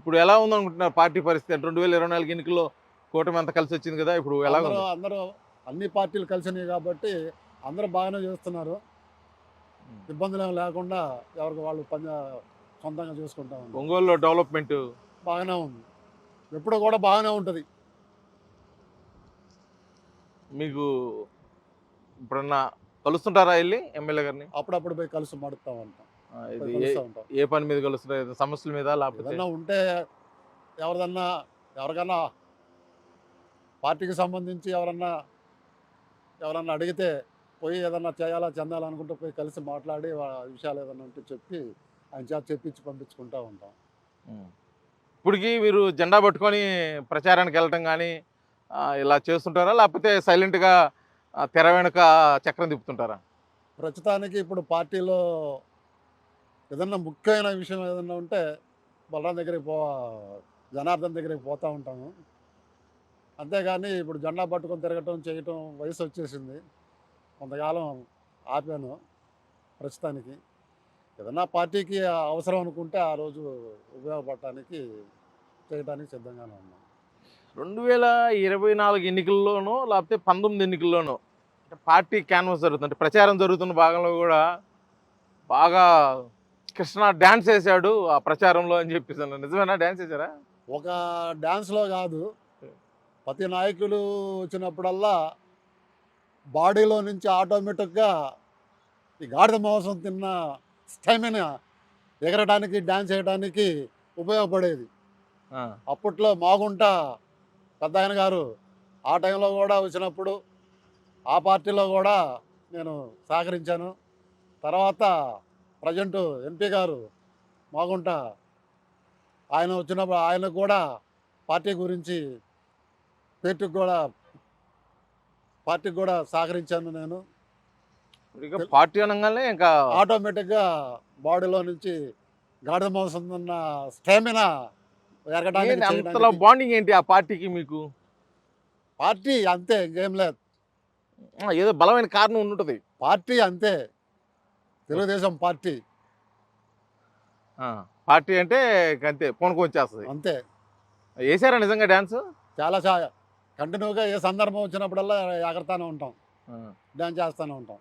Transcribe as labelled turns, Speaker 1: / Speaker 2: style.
Speaker 1: ఇప్పుడు ఎలా ఉందనుకుంటున్నారు పార్టీ పరిస్థితి? అంటే 2024 ఎన్నికల్లో కూటమి అంతా కలిసి వచ్చింది కదా! ఇప్పుడు
Speaker 2: అందరూ
Speaker 1: ఎలాగుంది?
Speaker 2: అందరూ అన్ని పార్టీలు కలిసినాయి కాబట్టి అందరూ బాగానే చేస్తున్నారు.
Speaker 1: హ్మ్.
Speaker 2: ఇబ్బందులేమి లేకుండా ఎవరికి వాళ్ళు సొంతంగా చేసుకుంటా ఉన్నారు.
Speaker 1: ఒంగోలులో డెవలప్‌మెంటు
Speaker 2: బాగానే ఉంది. ఎప్పుడు కూడా బాగానే ఉంటది.
Speaker 1: మీకు ఇప్పుడన్నా కలుస్తుంటారా ఎళ్లి ఎమ్మెల్యే గారిని?
Speaker 2: అప్పుడప్పుడు పోయి కలిసి మడుతా ఉంటాం. పోయి
Speaker 1: ఇది
Speaker 2: కలుస్తా ఉంటాం.
Speaker 1: ఏ పని మీద కలుస్తారు? ఏదో సమస్యల మీద లేపోతే
Speaker 2: ఏదన్నా ఉంటే ఎవరిదన్నా ఎవరికన్నా పార్టీకి సంబంధించి ఎవరన్నా అడిగితే పోయి ఏదన్నా చేయాలా, చెందాలనుకుంటే పోయి కలిసి మాట్లాడి విషయాలు ఏదన్నా ఉంటే చెప్పి ఆయన చేత చెప్పించి పంపించుకుంటా ఉంటాం.
Speaker 1: హ్మ్. ఇప్పటికి మీరు జెండా పట్టుకొని ప్రచారానికి వెళ్ళటం గానీ ఇలా చేస్తుంటారా? లేపోతే సైలెంట్‌గా తెర వెనుక చక్రం తిప్పుతుంటారా?
Speaker 2: ప్రస్తుతానికి ఇప్పుడు పార్టీలో ఏదన్నా ముఖ్యమైన విషయం ఏదన్నా ఉంటే బలరాం దగ్గరికి జనార్దన్ దగ్గరికి పోతా ఉంటాము. అంతేగాని ఇప్పుడు జెండా పట్టుకొని తిరగటం, చేయటం వయసొచ్చేసింది. కొంతకాలం ఆపాను ప్రస్తుతానికి. ఏదన్నా పార్టీకి అవసరం అనుకుంటే ఆ రోజు ఉపయోగపడటానికి, చేయటానికి సిద్ధంగానే ఉన్నాం.
Speaker 1: 2024 ఎన్నికల్లోనో లేపోతే 19 ఎన్నికల్లోనో అంటే పార్టీ క్యాన్వాస్ జరుగుతుంది. అంటే ప్రచారం జరుగుతున్న భాగంలో గూడా బాగా కృష్ణ డాన్స్ ఏసాడు ఆ ప్రచారంలో అని జెప్పేసన్నారు. నిజమేనా? డాన్స్ ఏసారా?
Speaker 2: ఒక డాన్స్‌లో గాదు, ప్రతి నాయకులు వచ్చినప్పుడల్లా బాడీలో నుంచి ఆటోమేటిక్‌గా ఈ గాడిద మాంసం తిన్న స్టామినా ఎగరడానికి, డాన్స్ చేయడానికి ఉపయోగపడేది.
Speaker 1: ఆ!
Speaker 2: అప్పట్లో మాగుంట పెద్దాయన గారు ఆ టైంలో గూడా వచ్చినప్పుడు, ఆ పార్టీలో గూడా నేను సహకరించాను. తర్వాత ప్రెజెంటు ఎంపీ గారు మాగుంట ఆయన వచ్చినప్పుడు ఆయనకు గూడా పార్టీ గురించి పేర్టుకు గూడా పార్టీకి గూడా సహకరించాను నేను.
Speaker 1: ఇక
Speaker 2: తెల్
Speaker 1: పార్టీ అనంగానే ఇంకా
Speaker 2: ఆటోమేటిక్‌గా బాడీలో నుంచి గాడిద మాంసం ఉన్న స్టామినా ఎరగడానికి,
Speaker 1: ఏంటి అంతలా
Speaker 2: చేయడానికి
Speaker 1: బాండింగ్ ఏంటి ఆ పార్టీకి మీకు?
Speaker 2: పార్టీ అంతే ఇంకేం లేదు.
Speaker 1: ఏదో బలమైన కారణం ఉండుంటది.
Speaker 2: పార్టీ అంతే.
Speaker 1: ఓకే.
Speaker 2: తెలుగుదేశం పార్టీ
Speaker 1: ఆ! పార్టీ అంటే ఇంకంతే పూనకమొచ్చేస్తది.
Speaker 2: అంతే.
Speaker 1: ఏసారా నిజంగా డాన్సు?
Speaker 2: చాలా కంటిన్యూగా ఏ సందర్భం వచ్చినప్పుడల్లా ఎగరతానే ఉంటాం.
Speaker 1: ఆ!
Speaker 2: డాన్స్ చేస్తానే ఉంటాం.